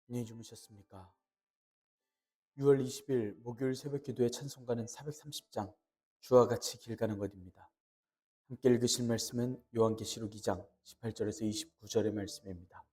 안녕히 주무셨습니까? 6월 20일 목요일 새벽 기도의 찬송가는 430장 주와 같이 길 가는 것입니다. 함께 읽으실 말씀은 요한계시록 2장 18절에서 29절의 말씀입니다.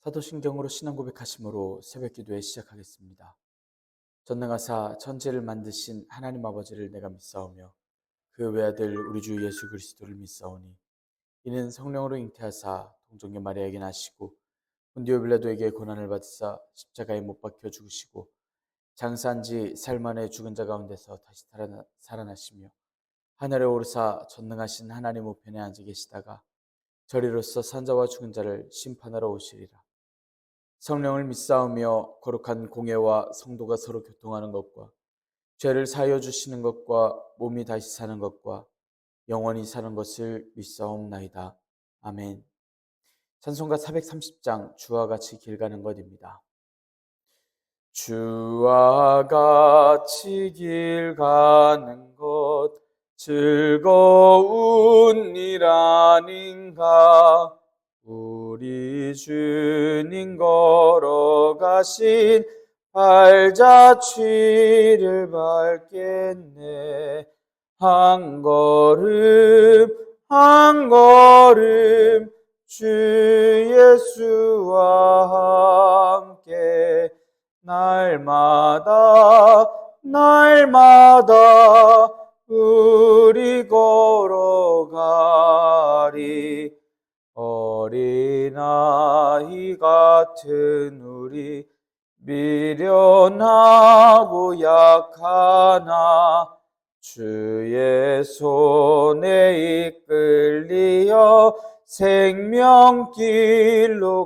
사도신경으로 신앙 고백하심으로 새벽 기도에 시작하겠습니다. 전능하사 천지를 만드신 하나님 아버지를 내가 믿사오며 그 외아들 우리 주 예수 그리스도를 믿사오니 이는 성령으로 잉태하사 동정녀 마리아에게 나시고 본디오 빌라도에게 고난을 받으사 십자가에 못 박혀 죽으시고 장사한 지 사흘 만에 죽은 자 가운데서 다시 살아나시며 하늘에 오르사 전능하신 하나님 우편에 앉아 계시다가 저리로서 산자와 죽은 자를 심판하러 오시리라. 성령을 믿사오며 거룩한 공예와 성도가 서로 교통하는 것과 죄를 사하여 주시는 것과 몸이 다시 사는 것과 영원히 사는 것을 믿사옵나이다. 아멘. 찬송가 430장 주와 같이 길 가는 것입니다. 주와 같이 길 가는 것 즐거운 일 아닌가. 우리 주님 걸어가신 발자취를 밟겠네. 한 걸음 한 걸음 주 예수와 함께 날마다 우리 걸어가리. 어린아이 같은 우리 미련하고 약하나 주의 손에 이끌리어 생명길로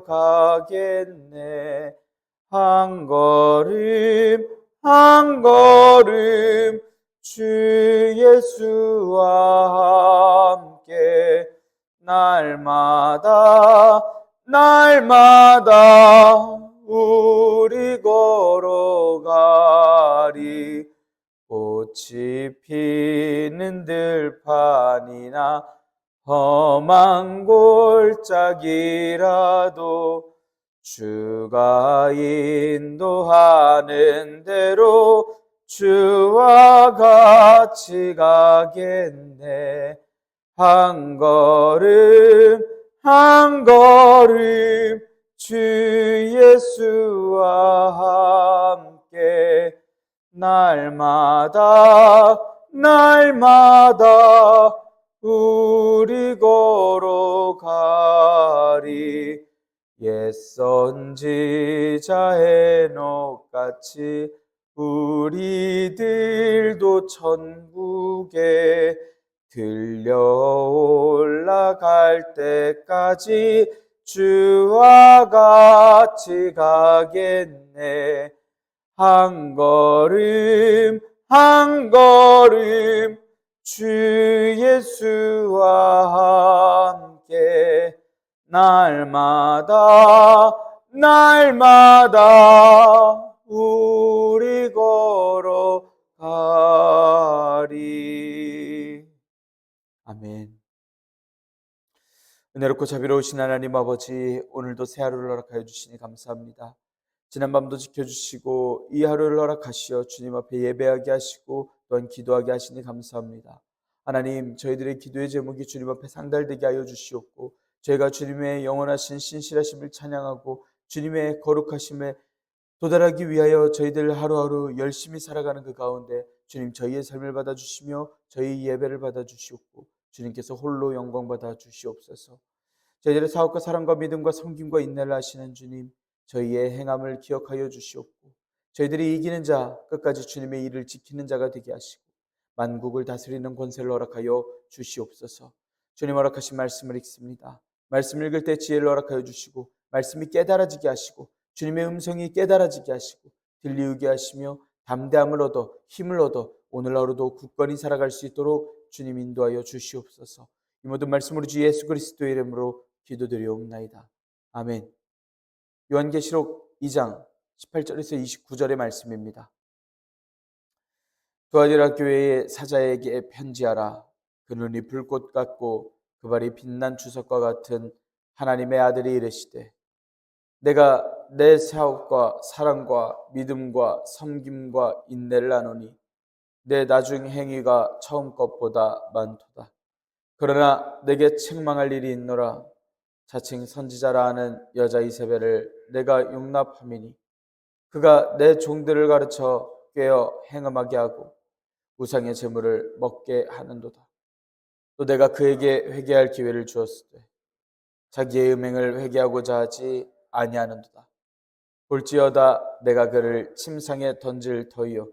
가겠네. 한 걸음 주 예수와 함께 날마다 우리 걸어가리. 꽃이 피는 들판이나 험한 골짜기라도 주가 인도하는 대로 주와 같이 가겠네. 한 걸음 주 예수와 함께 날마다 우리 걸어가리. 옛 선지자 에녹같이 우리들도 천국에 들려 올라갈 때까지 주와 같이 가겠네. 한 걸음 주 예수와 함께 날마다 우리 걸어가리. 아멘. 은혜롭고 자비로우신 하나님 아버지, 오늘도 새 하루를 허락하여 주시니 감사합니다. 지난밤도 지켜주시고 이 하루를 허락하시어 주님 앞에 예배하게 하시고 또한 기도하게 하시니 감사합니다. 하나님, 저희들의 기도의 제목이 주님 앞에 상달되게 하여 주시옵고, 저희가 주님의 영원하신 신실하심을 찬양하고 주님의 거룩하심에 도달하기 위하여 저희들 하루하루 열심히 살아가는 그 가운데 주님, 저희의 삶을 받아주시며 저희 예배를 받아주시옵고 주님께서 홀로 영광 받아 주시옵소서. 저희들의 사업과 사랑과 믿음과 섬김과 인내를 하시는 주님, 저희의 행함을 기억하여 주시옵고 저희들이 이기는 자, 끝까지 주님의 일을 지키는 자가 되게 하시고 만국을 다스리는 권세를 허락하여 주시옵소서. 주님 허락하신 말씀을 읽습니다. 말씀 읽을 때 지혜를 허락하여 주시고 말씀이 깨달아지게 하시고 주님의 음성이 깨달아지게 하시고 들리우게 하시며 담대함을 얻어 힘을 얻어 오늘 하루도 굳건히 살아갈 수 있도록 주님 인도하여 주시옵소서. 이 모든 말씀으로 주 예수 그리스도의 이름으로 기도드리옵나이다. 아멘. 요한계시록 2장 18절에서 29절의 말씀입니다. 두아디라 교회의 사자에게 편지하라. 그 눈이 불꽃 같고 그 발이 빛난 주석과 같은 하나님의 아들이 이르시되, 내가 내 사업과 사랑과 믿음과 섬김과 인내를 아노니 내 나중 행위가 처음 것보다 많도다. 그러나 내게 책망할 일이 있노라. 자칭 선지자라 하는 여자 이세벨을 내가 용납함이니 그가 내 종들을 가르쳐 꿰어 행음하게 하고 우상의 제물을 먹게 하는도다. 또 내가 그에게 회개할 기회를 주었을 때 자기의 음행을 회개하고자 하지 아니하는도다. 볼지어다 내가 그를 침상에 던질 터이요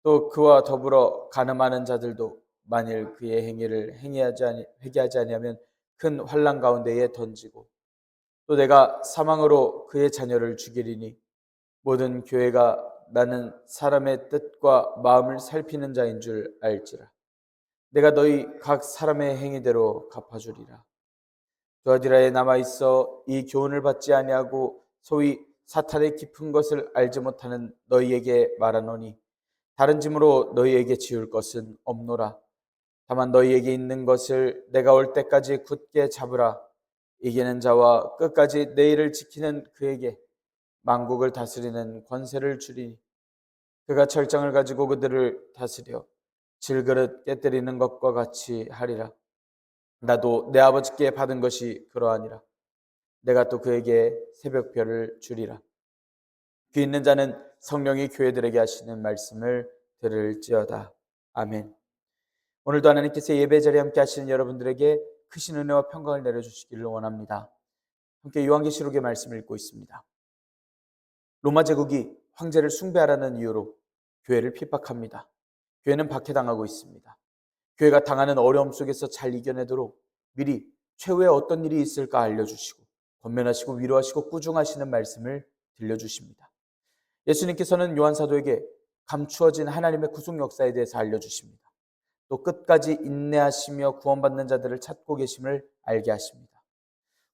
또 그와 더불어 간음하는 자들도 만일 그의 행위를 회개하지 아니하면 큰 환난 가운데에 던지고, 또 내가 사망으로 그의 자녀를 죽이리니 모든 교회가 나는 사람의 뜻과 마음을 살피는 자인 줄 알지라. 내가 너희 각 사람의 행위대로 갚아주리라. 두아디라에 남아있어 이 교훈을 받지 아니하고 소위 사탄의 깊은 것을 알지 못하는 너희에게 말하노니 다른 짐으로 너희에게 지울 것은 없노라. 다만 너희에게 있는 것을 내가 올 때까지 굳게 잡으라. 이기는 자와 끝까지 내 일을 지키는 그에게 만국을 다스리는 권세를 주리니 그가 철장을 가지고 그들을 다스려 질그릇 깨뜨리는 것과 같이 하리라. 나도 내 아버지께 받은 것이 그러하니라. 내가 또 그에게 새벽별을 주리라. 귀 있는 자는 성령이 교회들에게 하시는 말씀을 들을지어다. 아멘. 오늘도 하나님께서 예배 자리에 함께 하시는 여러분들에게 크신 은혜와 평강을 내려주시기를 원합니다. 함께 요한계시록의 말씀을 읽고 있습니다. 로마 제국이 황제를 숭배하라는 이유로 교회를 핍박합니다. 교회는 박해당하고 있습니다. 교회가 당하는 어려움 속에서 잘 이겨내도록 미리 최후에 어떤 일이 있을까 알려주시고 권면하시고 위로하시고 꾸중하시는 말씀을 들려주십니다. 예수님께서는 요한사도에게 감추어진 하나님의 구속 역사에 대해서 알려주십니다. 또 끝까지 인내하시며 구원받는 자들을 찾고 계심을 알게 하십니다.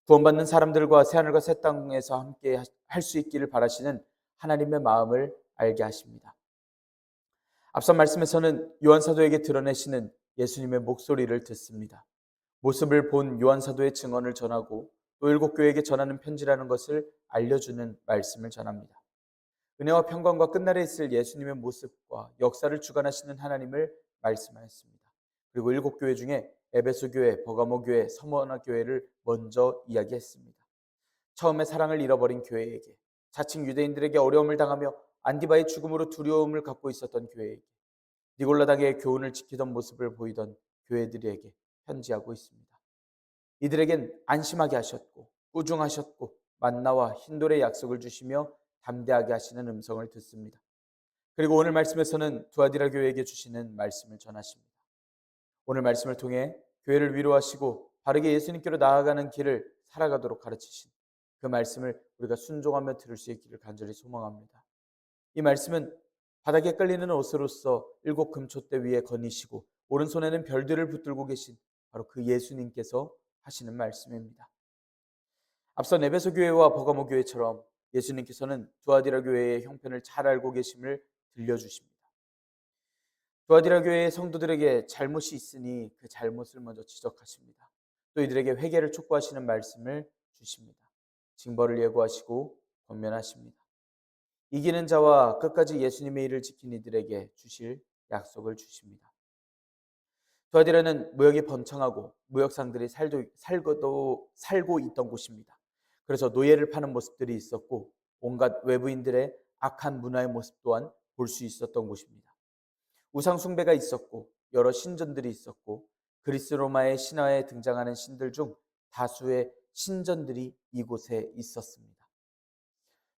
구원받는 사람들과 새하늘과 새 땅에서 함께 할 수 있기를 바라시는 하나님의 마음을 알게 하십니다. 앞선 말씀에서는 요한사도에게 드러내시는 예수님의 목소리를 듣습니다. 모습을 본 요한사도의 증언을 전하고 또 일곱 교회에게 전하는 편지라는 것을 알려주는 말씀을 전합니다. 은혜와 평강과 끝날에 있을 예수님의 모습과 역사를 주관하시는 하나님을 말씀하였습니다. 그리고 일곱 교회 중에 에베소 교회, 버가모 교회, 서머나 교회를 먼저 이야기했습니다. 처음에 사랑을 잃어버린 교회에게, 자칭 유대인들에게 어려움을 당하며 안디바의 죽음으로 두려움을 갖고 있었던 교회에게, 니골라당의 교훈을 지키던 모습을 보이던 교회들에게 편지하고 있습니다. 이들에겐 안심하게 하셨고 꾸중하셨고 만나와 흰돌의 약속을 주시며 담대하게 하시는 음성을 듣습니다. 그리고 오늘 말씀에서는 두아디라 교회에게 주시는 말씀을 전하십니다. 오늘 말씀을 통해 교회를 위로하시고 바르게 예수님께로 나아가는 길을 살아가도록 가르치신 그 말씀을 우리가 순종하며 들을 수 있기를 간절히 소망합니다. 이 말씀은 바닥에 깔리는 옷으로서 일곱 금촛대 위에 거니시고 오른손에는 별들을 붙들고 계신 바로 그 예수님께서 하시는 말씀입니다. 앞선 에베소 교회와 버가모 교회처럼 예수님께서는 두아디라 교회의 형편을 잘 알고 계심을 들려주십니다. 두아디라 교회의 성도들에게 잘못이 있으니 그 잘못을 먼저 지적하십니다. 또 이들에게 회개를 촉구하시는 말씀을 주십니다. 징벌을 예고하시고 권면하십니다. 이기는 자와 끝까지 예수님의 일을 지킨 이들에게 주실 약속을 주십니다. 두아디라는 무역이 번창하고 무역상들이 살고 있던 곳입니다. 그래서 노예를 파는 모습들이 있었고 온갖 외부인들의 악한 문화의 모습 또한 볼 수 있었던 곳입니다. 우상 숭배가 있었고 여러 신전들이 있었고 그리스 로마의 신화에 등장하는 신들 중 다수의 신전들이 이곳에 있었습니다.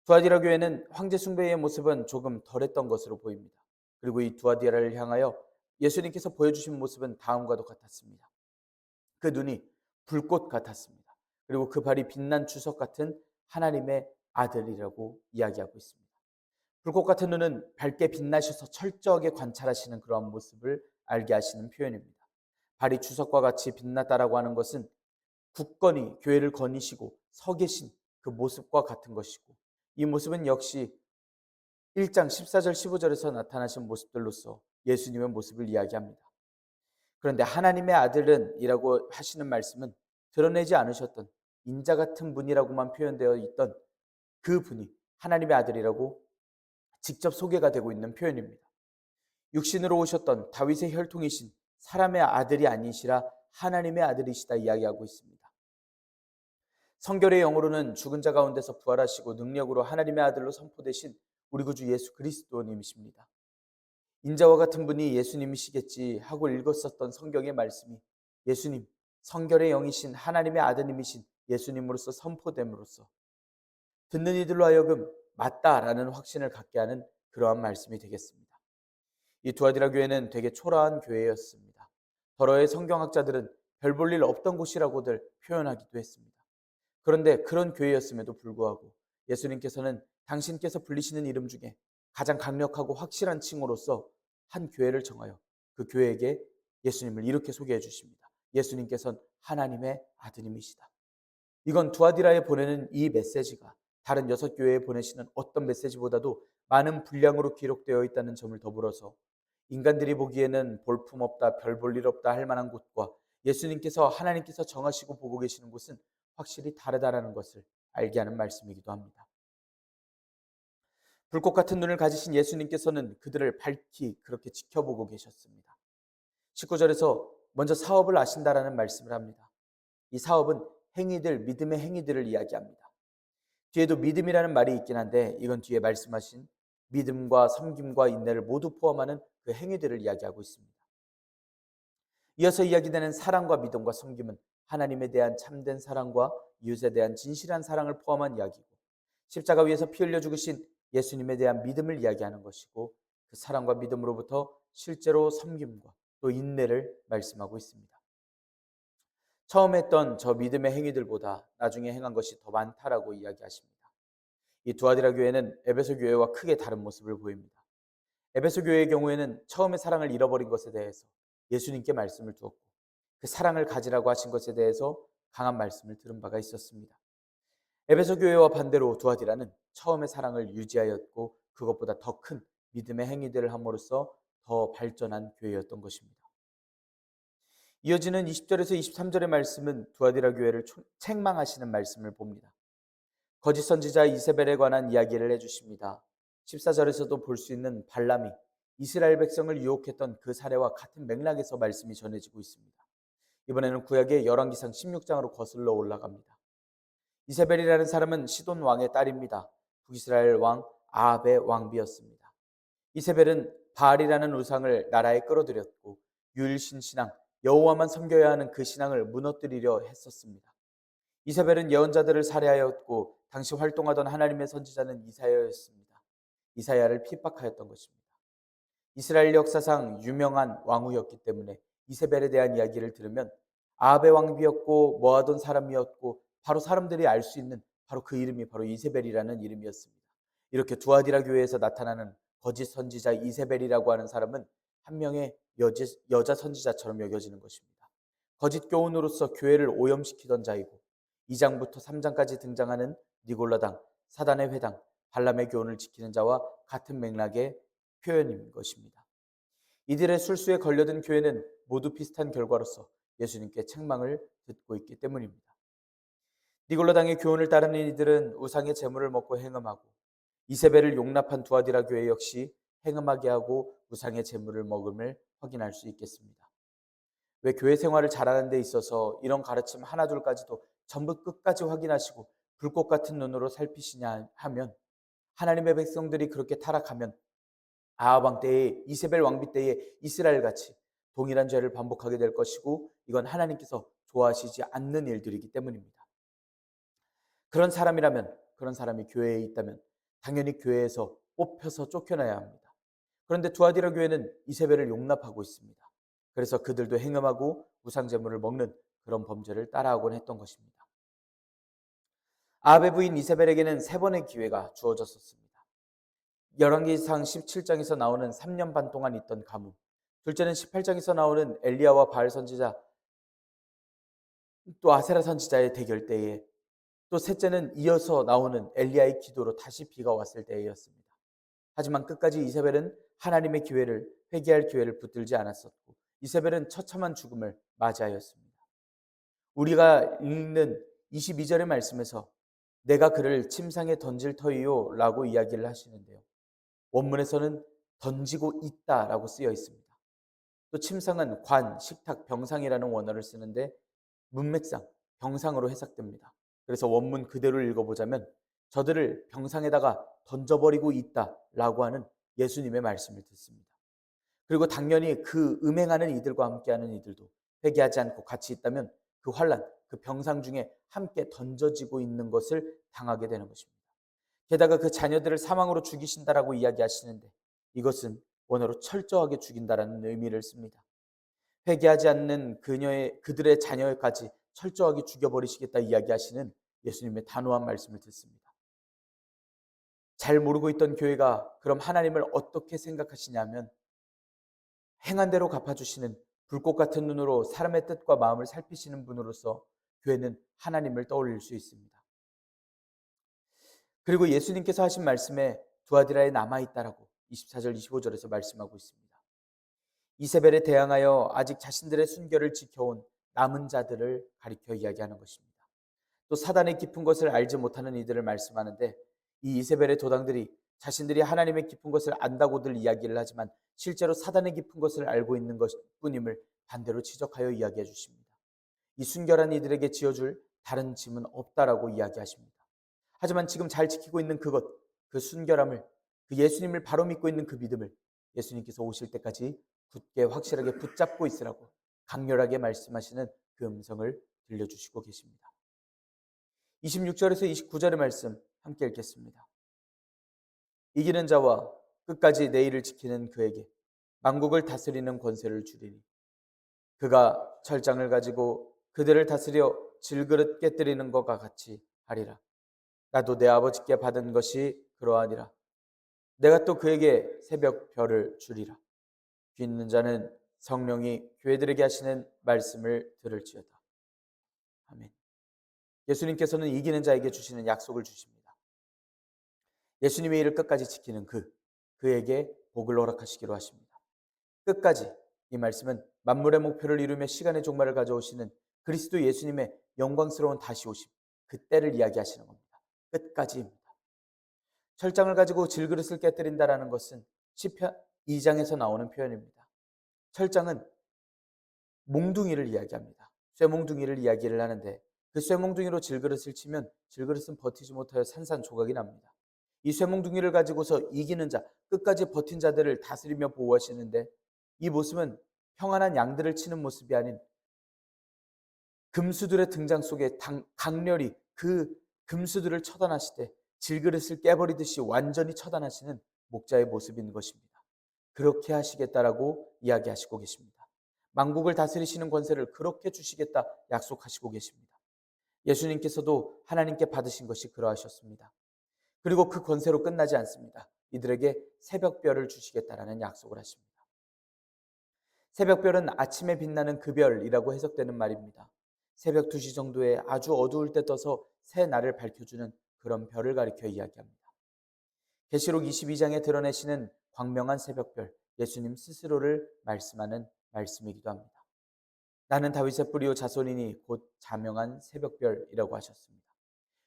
두아디라 교회는 황제 숭배의 모습은 조금 덜했던 것으로 보입니다. 그리고 이 두아디라를 향하여 예수님께서 보여주신 모습은 다음과도 같았습니다. 그 눈이 불꽃 같았습니다. 그리고 그 발이 빛난 주석 같은 하나님의 아들이라고 이야기하고 있습니다. 불꽃 같은 눈은 밝게 빛나셔서 철저하게 관찰하시는 그러한 모습을 알게 하시는 표현입니다. 발이 주석과 같이 빛났다라고 하는 것은 굳건히 교회를 거니시고 서 계신 그 모습과 같은 것이고, 이 모습은 역시 1장 14절 15절에서 나타나신 모습들로서 예수님의 모습을 이야기합니다. 그런데 하나님의 아들은 이라고 하시는 말씀은 드러내지 않으셨던 인자 같은 분이라고만 표현되어 있던 그 분이 하나님의 아들이라고 직접 소개가 되고 있는 표현입니다. 육신으로 오셨던 다윗의 혈통이신 사람의 아들이 아니시라 하나님의 아들이시다 이야기하고 있습니다. 성결의 영으로는 죽은 자 가운데서 부활하시고 능력으로 하나님의 아들로 선포되신 우리 구주 예수 그리스도님이십니다. 인자와 같은 분이 예수님이시겠지 하고 읽었었던 성경의 말씀이 예수님, 성결의 영이신 하나님의 아드님이신 예수님으로서 선포됨으로써 듣는 이들로 하여금 맞다라는 확신을 갖게 하는 그러한 말씀이 되겠습니다. 이 두아디라 교회는 되게 초라한 교회였습니다. 더러의 성경학자들은 별 볼 일 없던 곳이라고들 표현하기도 했습니다. 그런데 그런 교회였음에도 불구하고 예수님께서는 당신께서 불리시는 이름 중에 가장 강력하고 확실한 칭호로서 한 교회를 정하여 그 교회에게 예수님을 이렇게 소개해 주십니다. 예수님께서는 하나님의 아드님이시다. 이건 두아디라에 보내는 이 메시지가 다른 6교회에 보내시는 어떤 메시지보다도 많은 분량으로 기록되어 있다는 점을 더불어서 인간들이 보기에는 볼품없다, 별 볼 일 없다 할 만한 곳과 예수님께서 하나님께서 정하시고 보고 계시는 곳은 확실히 다르다라는 것을 알게 하는 말씀이기도 합니다. 불꽃 같은 눈을 가지신 예수님께서는 그들을 밝히 그렇게 지켜보고 계셨습니다. 19절에서 먼저 사업을 아신다라는 말씀을 합니다. 이 사업은 행위들, 믿음의 행위들을 이야기합니다. 뒤에도 믿음이라는 말이 있긴 한데 이건 뒤에 말씀하신 믿음과 섬김과 인내를 모두 포함하는 그 행위들을 이야기하고 있습니다. 이어서 이야기되는 사랑과 믿음과 섬김은 하나님에 대한 참된 사랑과 이웃에 대한 진실한 사랑을 포함한 이야기고, 십자가 위에서 피 흘려 죽으신 예수님에 대한 믿음을 이야기하는 것이고, 그 사랑과 믿음으로부터 실제로 섬김과 또 인내를 말씀하고 있습니다. 처음 했던 저 믿음의 행위들보다 나중에 행한 것이 더 많다라고 이야기하십니다. 이 두아디라 교회는 에베소 교회와 크게 다른 모습을 보입니다. 에베소 교회의 경우에는 처음에 사랑을 잃어버린 것에 대해서 예수님께 말씀을 두었고, 그 사랑을 가지라고 하신 것에 대해서 강한 말씀을 들은 바가 있었습니다. 에베소 교회와 반대로 두아디라는 처음에 사랑을 유지하였고 그것보다 더 큰 믿음의 행위들을 함으로써 더 발전한 교회였던 것입니다. 이어지는 20절에서 23절의 말씀은 두아디라 교회를 책망하시는 말씀을 봅니다. 거짓 선지자 이세벨에 관한 이야기를 해주십니다. 14절에서도 볼 수 있는 발람이 이스라엘 백성을 유혹했던 그 사례와 같은 맥락에서 말씀이 전해지고 있습니다. 이번에는 구약의 열왕기상 16장으로 거슬러 올라갑니다. 이세벨이라는 사람은 시돈 왕의 딸입니다. 북이스라엘 왕 아합의 왕비였습니다. 이세벨은 바알이라는 우상을 나라에 끌어들였고 유일신 신앙 여호와만 섬겨야 하는 그 신앙을 무너뜨리려 했었습니다. 이세벨은 예언자들을 살해하였고 당시 활동하던 하나님의 선지자는 이사야였습니다. 이사야를 핍박하였던 것입니다. 이스라엘 역사상 유명한 왕후였기 때문에 이세벨에 대한 이야기를 들으면 아합의 왕비였고 모아돈 사람이었고 바로 사람들이 알 수 있는 바로 그 이름이 바로 이세벨이라는 이름이었습니다. 이렇게 두아디라 교회에서 나타나는 거짓 선지자 이세벨이라고 하는 사람은 한 명의 여자 선지자처럼 여겨지는 것입니다. 거짓 교훈으로서 교회를 오염시키던 자이고 2장부터 3장까지 등장하는 니골라당, 사단의 회당, 발람의 교훈을 지키는 자와 같은 맥락의 표현인 것입니다. 이들의 술수에 걸려든 교회는 모두 비슷한 결과로서 예수님께 책망을 듣고 있기 때문입니다. 니골라당의 교훈을 따르는 이들은 우상의 제물을 먹고 행음하고, 이세벨을 용납한 두아디라 교회 역시 행음하게 하고 우상의 제물을 먹음을 확인할 수 있겠습니다. 왜 교회 생활을 잘하는 데 있어서 이런 가르침 하나둘까지도 전부 끝까지 확인하시고 불꽃 같은 눈으로 살피시냐 하면, 하나님의 백성들이 그렇게 타락하면 아합 왕 때에, 이세벨 왕비 때에 이스라엘 같이 동일한 죄를 반복하게 될 것이고, 이건 하나님께서 좋아하시지 않는 일들이기 때문입니다. 그런 사람이라면, 그런 사람이 교회에 있다면 당연히 교회에서 뽑혀서 쫓겨나야 합니다. 그런데 두아디라 교회는 이세벨을 용납하고 있습니다. 그래서 그들도 행음하고 우상제물을 먹는 그런 범죄를 따라하곤 했던 것입니다. 아합의 부인 이세벨에게는 세 번의 기회가 주어졌었습니다. 열왕기상 17장에서 나오는 3년 반 동안 있던 가뭄, 둘째는 18장에서 나오는 엘리야와 바알 선지자, 또 아세라 선지자의 대결 때에, 또 셋째는 이어서 나오는 엘리야의 기도로 다시 비가 왔을 때였습니다. 하지만 끝까지 이세벨은 하나님의 기회를, 회개할 기회를 붙들지 않았었고, 이세벨은 처참한 죽음을 맞이하였습니다. 우리가 읽는 22절의 말씀에서 내가 그를 침상에 던질 터이요 라고 이야기를 하시는데요, 원문에서는 던지고 있다라고 쓰여 있습니다. 또 침상은 관, 식탁, 병상이라는 원어를 쓰는데 문맥상 병상으로 해석됩니다. 그래서 원문 그대로 읽어보자면 저들을 병상에다가 던져버리고 있다라고 하는 예수님의 말씀을 듣습니다. 그리고 당연히 그 음행하는 이들과 함께하는 이들도 회개하지 않고 같이 있다면 그 환난, 그 병상 중에 함께 던져지고 있는 것을 당하게 되는 것입니다. 게다가 그 자녀들을 사망으로 죽이신다라고 이야기하시는데, 이것은 원어로 철저하게 죽인다라는 의미를 씁니다. 회개하지 않는 그들의 자녀까지 철저하게 죽여버리시겠다 이야기하시는 예수님의 단호한 말씀을 듣습니다. 잘 모르고 있던 교회가 그럼 하나님을 어떻게 생각하시냐면, 행한 대로 갚아주시는 불꽃 같은 눈으로 사람의 뜻과 마음을 살피시는 분으로서 교회는 하나님을 떠올릴 수 있습니다. 그리고 예수님께서 하신 말씀에 두아디라에 남아있다라고 24절 25절에서 말씀하고 있습니다. 이세벨에 대항하여 아직 자신들의 순결을 지켜온 남은 자들을 가리켜 이야기하는 것입니다. 또 사단의 깊은 것을 알지 못하는 이들을 말씀하는데, 이 이세벨의 도당들이 자신들이 하나님의 깊은 것을 안다고들 이야기를 하지만 실제로 사단의 깊은 것을 알고 있는 것뿐임을 반대로 지적하여 이야기해 주십니다. 이 순결한 이들에게 지어줄 다른 짐은 없다라고 이야기하십니다. 하지만 지금 잘 지키고 있는 그것, 그 순결함을, 그 예수님을 바로 믿고 있는 그 믿음을 예수님께서 오실 때까지 굳게 확실하게 붙잡고 있으라고 강렬하게 말씀하시는 그 음성을 들려주시고 계십니다. 26절에서 29절의 말씀 함께 읽겠습니다. 이기는 자와 끝까지 내 일을 지키는 그에게 만국을 다스리는 권세를 주리니, 그가 철장을 가지고 그들을 다스려 질그릇 깨뜨리는 것과 같이 하리라. 나도 내 아버지께 받은 것이 그러하니라. 내가 또 그에게 새벽 별을 주리라. 귀 있는 자는 성령이 교회들에게 하시는 말씀을 들을지어다. 아멘. 예수님께서는 이기는 자에게 주시는 약속을 주십니다. 예수님의 일을 끝까지 지키는 그에게 복을 허락하시기로 하십니다. 끝까지, 이 말씀은 만물의 목표를 이루며 시간의 종말을 가져오시는 그리스도 예수님의 영광스러운 다시 오심, 그때를 이야기하시는 겁니다. 끝까지입니다. 철장을 가지고 질그릇을 깨뜨린다라는 것은 시편 2장에서 나오는 표현입니다. 철장은 몽둥이를 이야기합니다. 쇠몽둥이를 이야기를 하는데, 그 쇠몽둥이로 질그릇을 치면 질그릇은 버티지 못하여 산산조각이 납니다. 이 쇠몽둥이를 가지고서 이기는 자, 끝까지 버틴 자들을 다스리며 보호하시는데, 이 모습은 평안한 양들을 치는 모습이 아닌 금수들의 등장 속에 강렬히 그 금수들을 처단하시되 질그릇을 깨버리듯이 완전히 처단하시는 목자의 모습인 것입니다. 그렇게 하시겠다라고 이야기하시고 계십니다. 만국을 다스리시는 권세를 그렇게 주시겠다 약속하시고 계십니다. 예수님께서도 하나님께 받으신 것이 그러하셨습니다. 그리고 그 권세로 끝나지 않습니다. 이들에게 새벽별을 주시겠다라는 약속을 하십니다. 새벽별은 아침에 빛나는 그 별이라고 해석되는 말입니다. 새벽 2시 정도에 아주 어두울 때 떠서 새 날을 밝혀주는 그런 별을 가리켜 이야기합니다. 계시록 22장에 드러내시는 광명한 새벽별, 예수님 스스로를 말씀하는 말씀이기도 합니다. 나는 다윗의 뿌리요 자손이니 곧 자명한 새벽별이라고 하셨습니다.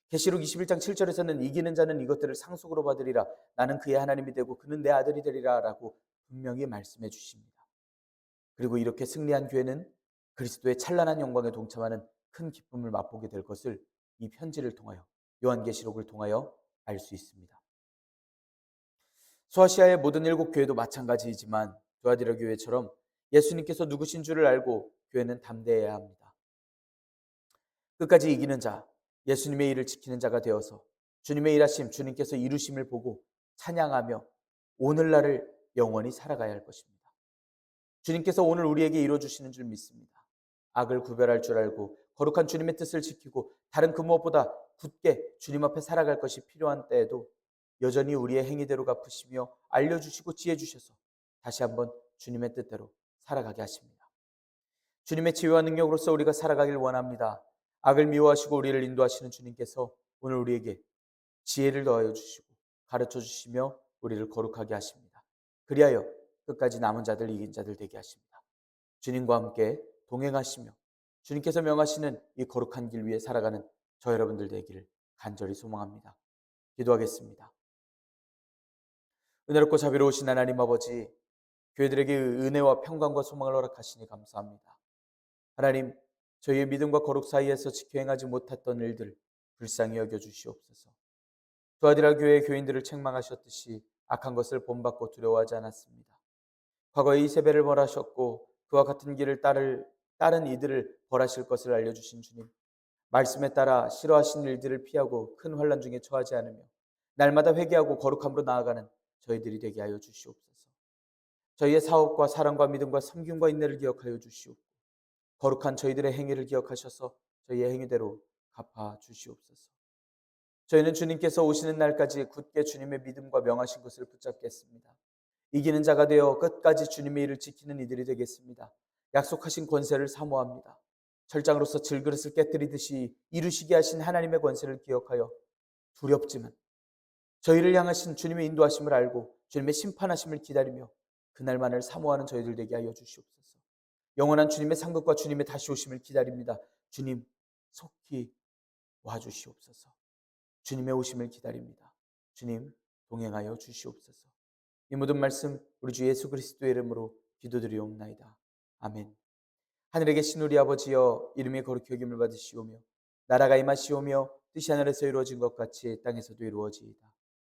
계시록 21장 7절에서는 이기는 자는 이것들을 상속으로 받으리라. 나는 그의 하나님이 되고 그는 내 아들이 되리라 라고 분명히 말씀해 주십니다. 그리고 이렇게 승리한 교회는 그리스도의 찬란한 영광에 동참하는 큰 기쁨을 맛보게 될 것을 이 편지를 통하여 요한계시록을 통하여 알 수 있습니다. 소아시아의 모든 7교회도 마찬가지이지만 두아디라 교회처럼 예수님께서 누구신 줄을 알고 교회는 담대해야 합니다. 끝까지 이기는 자, 예수님의 일을 지키는 자가 되어서 주님의 일하심, 주님께서 이루심을 보고 찬양하며 오늘날을 영원히 살아가야 할 것입니다. 주님께서 오늘 우리에게 이루어주시는 줄 믿습니다. 악을 구별할 줄 알고 거룩한 주님의 뜻을 지키고 다른 그 무엇보다 굳게 주님 앞에 살아갈 것이 필요한 때에도 여전히 우리의 행위대로 갚으시며 알려주시고 지혜 주셔서 다시 한번 주님의 뜻대로 살아가게 하십니다. 주님의 지혜와 능력으로서 우리가 살아가길 원합니다. 악을 미워하시고 우리를 인도하시는 주님께서 오늘 우리에게 지혜를 더하여 주시고 가르쳐 주시며 우리를 거룩하게 하십니다. 그리하여 끝까지 남은 자들 이긴 자들 되게 하십니다. 주님과 함께 동행하시며 주님께서 명하시는 이 거룩한 길 위에 살아가는 저 여러분들 되기를 간절히 소망합니다. 기도하겠습니다. 은혜롭고 자비로우신 하나님 아버지, 교회들에게 은혜와 평강과 소망을 허락하시니 감사합니다. 하나님, 저희의 믿음과 거룩 사이에서 지켜 행하지 못했던 일들 불쌍히 여겨 주시옵소서. 두아디라 교회의 교인들을 책망하셨듯이 악한 것을 본받고 두려워하지 않았습니다. 과거에 이세벨을 벌하셨고 그와 같은 길을 따른 이들을 벌하실 것을 알려주신 주님, 말씀에 따라 싫어하신 일들을 피하고 큰 환난 중에 처하지 않으며 날마다 회개하고 거룩함으로 나아가는 저희들이 되게 하여 주시옵소서. 저희의 사업과 사랑과 믿음과 섬김과 인내를 기억하여 주시옵고 거룩한 저희들의 행위를 기억하셔서 저희의 행위대로 갚아 주시옵소서. 저희는 주님께서 오시는 날까지 굳게 주님의 믿음과 명하신 것을 붙잡겠습니다. 이기는 자가 되어 끝까지 주님의 일을 지키는 이들이 되겠습니다. 약속하신 권세를 사모합니다. 철장으로서 질그릇을 깨뜨리듯이 이루시게 하신 하나님의 권세를 기억하여 두렵지만 저희를 향하신 주님의 인도하심을 알고 주님의 심판하심을 기다리며 그날만을 사모하는 저희들 되게 하여 주시옵소서. 영원한 주님의 상급과 주님의 다시 오심을 기다립니다. 주님 속히 와주시옵소서. 주님의 오심을 기다립니다. 주님 동행하여 주시옵소서. 이 모든 말씀 우리 주 예수 그리스도의 이름으로 기도드리옵나이다. 아멘. 하늘에 계신 우리 아버지여, 이름이 거룩히 여김을 받으시오며 나라가 임하시오며 뜻이 하늘에서 이루어진 것 같이 땅에서도 이루어지이다.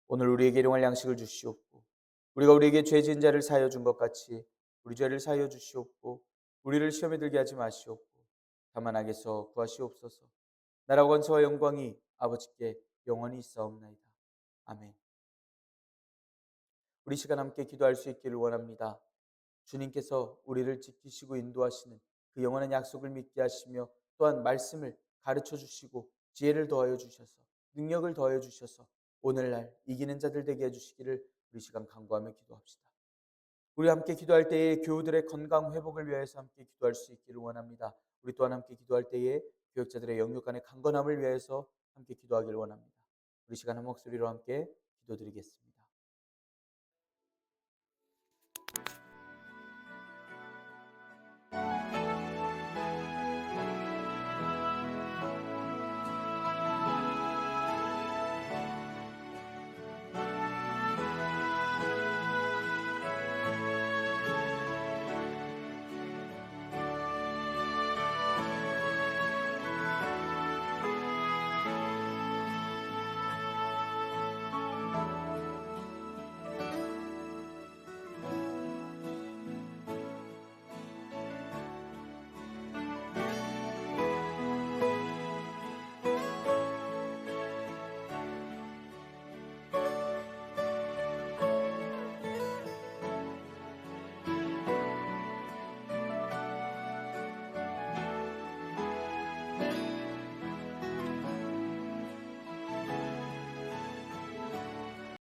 오늘 우리에게 일용할 양식을 주시옵고 우리가 우리에게 죄 지은 자를 사하여 준 것 같이 우리 죄를 사하여 주시옵고 우리를 시험에 들게 하지 마시옵고 다만 악에서 구하시옵소서. 나라와 권세와 영광이 아버지께 영원히 있사옵나이다. 아멘. 우리 시간 함께 기도할 수 있기를 원합니다. 주님께서 우리를 지키시고 인도하시는 그 영원한 약속을 믿게 하시며 또한 말씀을 가르쳐 주시고 지혜를 더하여 주셔서 능력을 더하여 주셔서 오늘날 이기는 자들 되게 해주시기를 우리 시간 간구하며 기도합시다. 우리 함께 기도할 때에 교우들의 건강 회복을 위해서 함께 기도할 수 있기를 원합니다. 우리 또한 함께 기도할 때에 교역자들의 영육 간의 강건함을 위해서 함께 기도하기를 원합니다. 우리 시간 한 목소리로 함께 기도드리겠습니다.